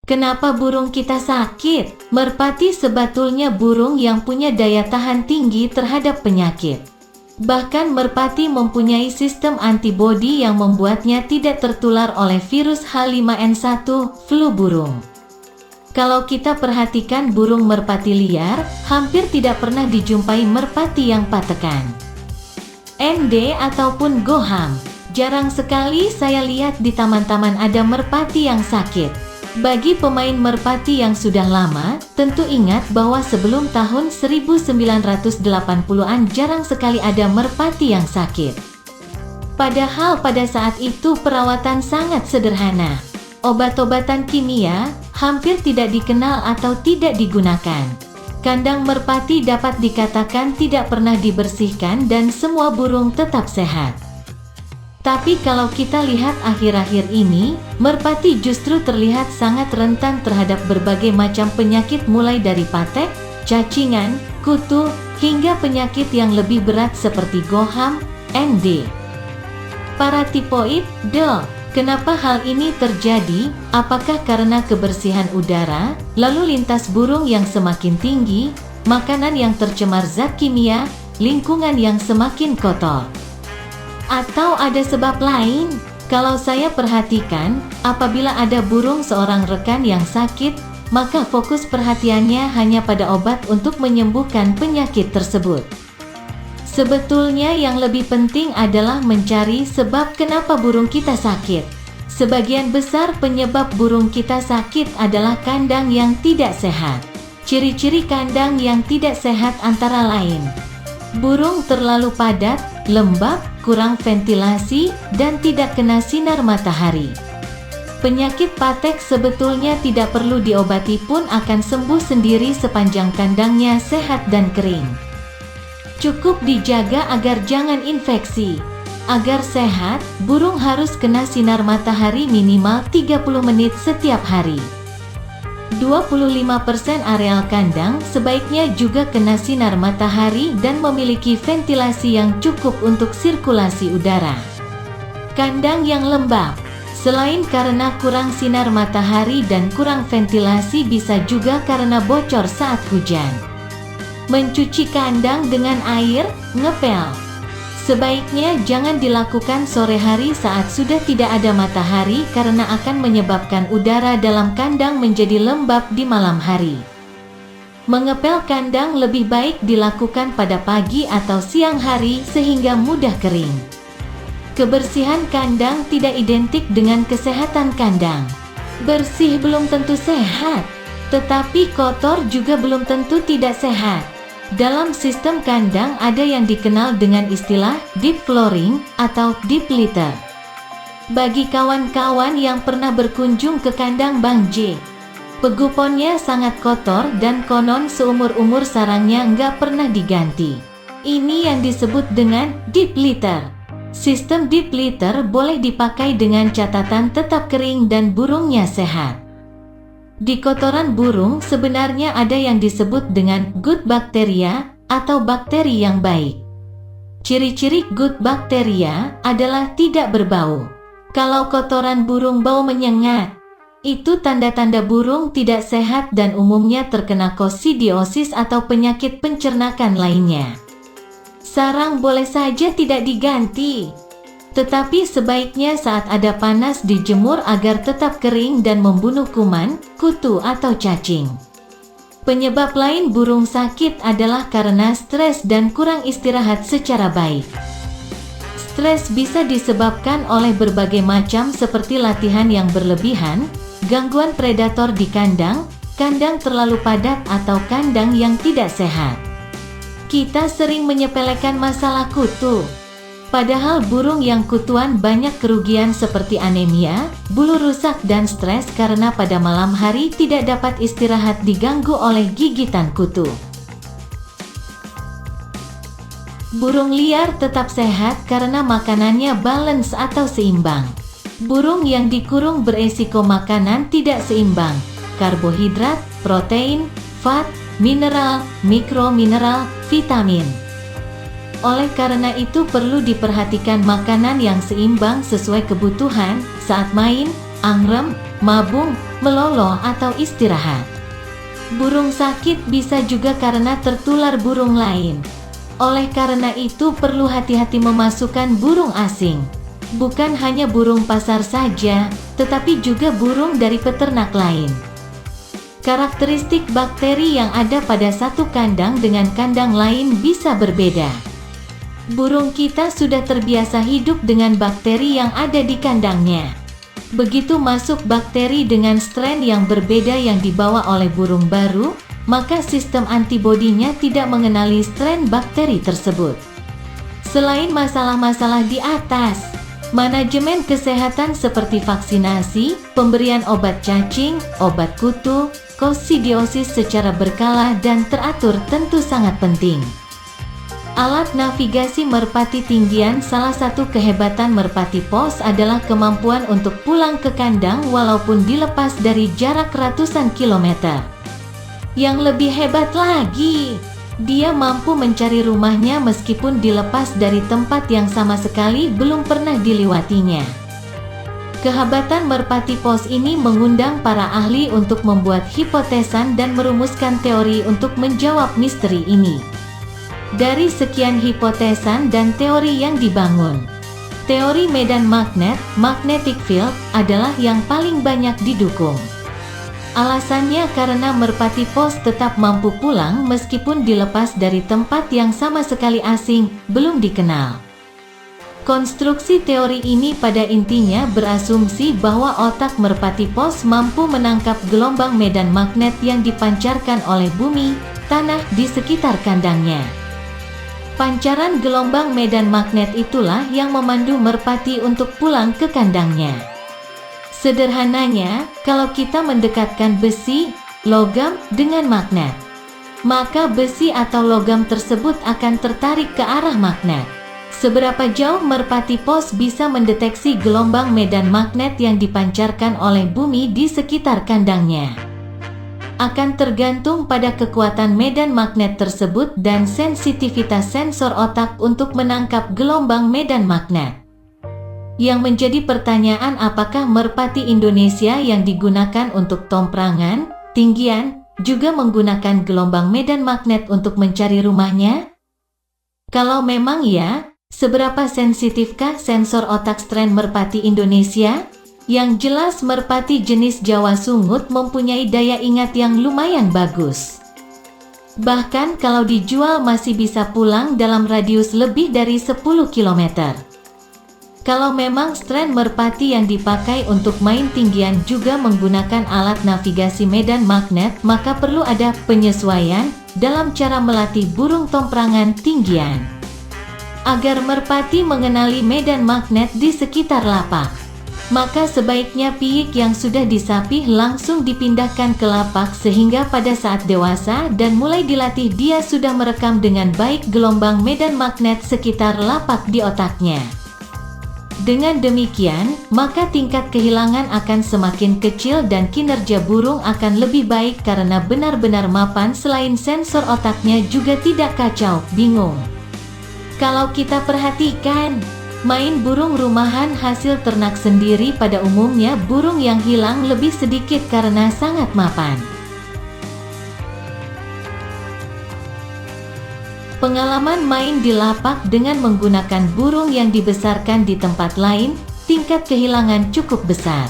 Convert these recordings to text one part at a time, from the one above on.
Kenapa burung kita sakit? Merpati sebetulnya burung yang punya daya tahan tinggi terhadap penyakit. Bahkan merpati mempunyai sistem antibodi yang membuatnya tidak tertular oleh virus H5N1, flu burung. Kalau kita perhatikan burung merpati liar, hampir tidak pernah dijumpai merpati yang patekan. ND ataupun goham. Jarang sekali saya lihat di taman-taman ada merpati yang sakit. Bagi pemain merpati yang sudah lama, tentu ingat bahwa sebelum tahun 1980-an jarang sekali ada merpati yang sakit. Padahal pada saat itu perawatan sangat sederhana. Obat-obatan kimia hampir tidak dikenal atau tidak digunakan. Kandang merpati dapat dikatakan tidak pernah dibersihkan dan semua burung tetap sehat. Tapi kalau kita lihat akhir-akhir ini, merpati justru terlihat sangat rentan terhadap berbagai macam penyakit mulai dari patek, cacingan, kutu, hingga penyakit yang lebih berat seperti goham, ND. Paratipoid, DO. Kenapa hal ini terjadi? Apakah karena kebersihan udara, lalu lintas burung yang semakin tinggi, makanan yang tercemar zat kimia, lingkungan yang semakin kotor? Atau ada sebab lain? Kalau saya perhatikan, apabila ada burung seorang rekan yang sakit, maka fokus perhatiannya hanya pada obat untuk menyembuhkan penyakit tersebut. Sebetulnya yang lebih penting adalah mencari sebab kenapa burung kita sakit. Sebagian besar penyebab burung kita sakit adalah kandang yang tidak sehat. Ciri-ciri kandang yang tidak sehat antara lain: burung terlalu padat, lembab, kurang ventilasi, dan tidak kena sinar matahari. Penyakit patek sebetulnya tidak perlu diobati pun akan sembuh sendiri sepanjang kandangnya sehat dan kering. Cukup dijaga agar jangan infeksi. Agar sehat, burung harus kena sinar matahari minimal 30 menit setiap hari. 25% areal kandang sebaiknya juga kena sinar matahari dan memiliki ventilasi yang cukup untuk sirkulasi udara. Kandang yang lembab, selain karena kurang sinar matahari dan kurang ventilasi, bisa juga karena bocor saat hujan. Mencuci kandang dengan air, ngepel. Sebaiknya jangan dilakukan sore hari saat sudah tidak ada matahari karena akan menyebabkan udara dalam kandang menjadi lembab di malam hari. Mengepel kandang lebih baik dilakukan pada pagi atau siang hari sehingga mudah kering. Kebersihan kandang tidak identik dengan kesehatan kandang. Bersih belum tentu sehat, tetapi kotor juga belum tentu tidak sehat. Dalam sistem kandang ada yang dikenal dengan istilah deep flooring atau deep litter. Bagi kawan-kawan yang pernah berkunjung ke kandang Bang J, peguponnya sangat kotor dan konon seumur-umur sarangnya nggak pernah diganti. Ini yang disebut dengan deep litter. Sistem deep litter boleh dipakai dengan catatan tetap kering dan burungnya sehat. Di kotoran burung sebenarnya ada yang disebut dengan good bacteria atau bakteri yang baik. Ciri-ciri good bacteria adalah tidak berbau. Kalau kotoran burung bau menyengat, itu tanda-tanda burung tidak sehat dan umumnya terkena kosidiosis atau penyakit pencernakan lainnya. Sarang boleh saja tidak diganti, tetapi sebaiknya saat ada panas dijemur agar tetap kering dan membunuh kuman, kutu atau cacing. Penyebab lain burung sakit adalah karena stres dan kurang istirahat secara baik. Stres bisa disebabkan oleh berbagai macam seperti latihan yang berlebihan, gangguan predator di kandang, kandang terlalu padat atau kandang yang tidak sehat. Kita sering menyepelekan masalah kutu. Padahal burung yang kutuan banyak kerugian seperti anemia, bulu rusak dan stres karena pada malam hari tidak dapat istirahat diganggu oleh gigitan kutu. Burung liar tetap sehat karena makanannya balance atau seimbang. Burung yang dikurung beresiko makanan tidak seimbang, karbohidrat, protein, fat, mineral, mikromineral, vitamin. Oleh karena itu perlu diperhatikan makanan yang seimbang sesuai kebutuhan. Saat main, angrem, mabung, meloloh atau istirahat. Burung sakit bisa juga karena tertular burung lain. Oleh karena itu perlu hati-hati memasukkan burung asing. Bukan hanya burung pasar saja, tetapi juga burung dari peternak lain. Karakteristik bakteri yang ada pada satu kandang dengan kandang lain bisa berbeda. Burung kita sudah terbiasa hidup dengan bakteri yang ada di kandangnya. Begitu masuk bakteri dengan strain yang berbeda yang dibawa oleh burung baru, maka sistem antibodinya tidak mengenali strain bakteri tersebut. Selain masalah-masalah di atas, manajemen kesehatan seperti vaksinasi, pemberian obat cacing, obat kutu, kosidiosis secara berkala dan teratur tentu sangat penting. Alat navigasi merpati tinggian. Salah satu kehebatan merpati pos adalah kemampuan untuk pulang ke kandang walaupun dilepas dari jarak ratusan kilometer. Yang lebih hebat lagi, dia mampu mencari rumahnya meskipun dilepas dari tempat yang sama sekali belum pernah dilewatinya. Kehebatan merpati pos ini mengundang para ahli untuk membuat hipotesan dan merumuskan teori untuk menjawab misteri ini. Dari sekian hipotesan dan teori yang dibangun, teori medan magnet, magnetic field, adalah yang paling banyak didukung. Alasannya karena merpati pos tetap mampu pulang meskipun dilepas dari tempat yang sama sekali asing, belum dikenal. Konstruksi teori ini pada intinya berasumsi bahwa otak merpati pos mampu menangkap gelombang medan magnet yang dipancarkan oleh bumi, tanah di sekitar kandangnya. Pancaran gelombang medan magnet itulah yang memandu merpati untuk pulang ke kandangnya. Sederhananya, kalau kita mendekatkan besi, logam, dengan magnet, maka besi atau logam tersebut akan tertarik ke arah magnet. Seberapa jauh merpati pos bisa mendeteksi gelombang medan magnet yang dipancarkan oleh bumi di sekitar kandangnya akan tergantung pada kekuatan medan magnet tersebut dan sensitivitas sensor otak untuk menangkap gelombang medan magnet. Yang menjadi pertanyaan, apakah merpati Indonesia yang digunakan untuk tomprangan, tinggian, juga menggunakan gelombang medan magnet untuk mencari rumahnya? Kalau memang ya, seberapa sensitifkah sensor otak strain merpati Indonesia? Yang jelas merpati jenis Jawa Sungut mempunyai daya ingat yang lumayan bagus. Bahkan kalau dijual masih bisa pulang dalam radius lebih dari 10 km. Kalau memang strain merpati yang dipakai untuk main tinggian juga menggunakan alat navigasi medan magnet, maka perlu ada penyesuaian dalam cara melatih burung tomprangan tinggian agar merpati mengenali medan magnet di sekitar lapak. Maka sebaiknya piyik yang sudah disapih langsung dipindahkan ke lapak sehingga pada saat dewasa dan mulai dilatih dia sudah merekam dengan baik gelombang medan magnet sekitar lapak di otaknya. Dengan demikian, maka tingkat kehilangan akan semakin kecil dan kinerja burung akan lebih baik karena benar-benar mapan. Selain sensor otaknya juga tidak kacau, bingung. Kalau kita perhatikan, main burung rumahan hasil ternak sendiri pada umumnya burung yang hilang lebih sedikit karena sangat mapan. Pengalaman main di lapak dengan menggunakan burung yang dibesarkan di tempat lain, tingkat kehilangan cukup besar.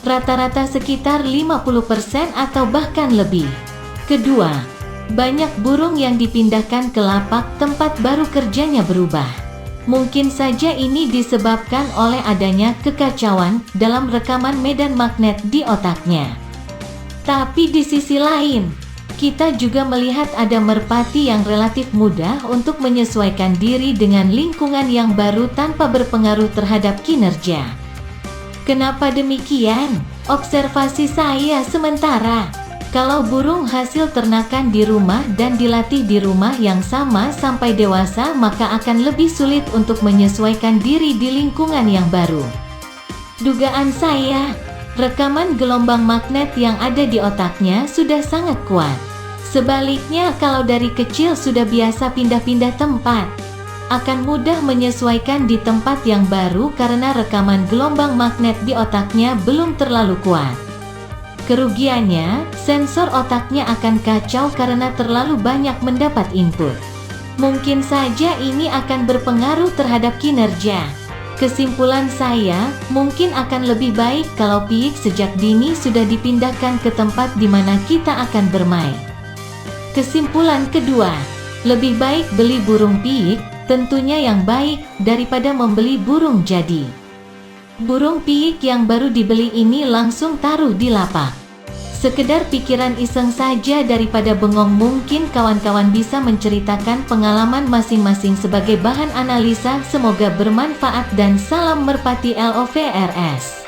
Rata-rata sekitar 50% atau bahkan lebih. Kedua, banyak burung yang dipindahkan ke lapak tempat baru kerjanya berubah. Mungkin saja ini disebabkan oleh adanya kekacauan dalam rekaman medan magnet di otaknya. Tapi di sisi lain, kita juga melihat ada merpati yang relatif mudah untuk menyesuaikan diri dengan lingkungan yang baru tanpa berpengaruh terhadap kinerja. Kenapa demikian? Observasi saya sementara. Kalau burung hasil ternakan di rumah dan dilatih di rumah yang sama sampai dewasa, maka akan lebih sulit untuk menyesuaikan diri di lingkungan yang baru. Dugaan saya, rekaman gelombang magnet yang ada di otaknya sudah sangat kuat. Sebaliknya, kalau dari kecil sudah biasa pindah-pindah tempat, akan mudah menyesuaikan di tempat yang baru karena rekaman gelombang magnet di otaknya belum terlalu kuat. Kerugiannya, sensor otaknya akan kacau karena terlalu banyak mendapat input. Mungkin saja ini akan berpengaruh terhadap kinerja. Kesimpulan saya, mungkin akan lebih baik kalau piik sejak dini sudah dipindahkan ke tempat di mana kita akan bermain. Kesimpulan kedua, lebih baik beli burung piik, tentunya yang baik, daripada membeli burung jadi. Burung piik yang baru dibeli ini langsung taruh di lapak. Sekedar pikiran iseng saja daripada bengong. Mungkin kawan-kawan bisa menceritakan pengalaman masing-masing sebagai bahan analisa. Semoga bermanfaat dan salam merpati LOVRS.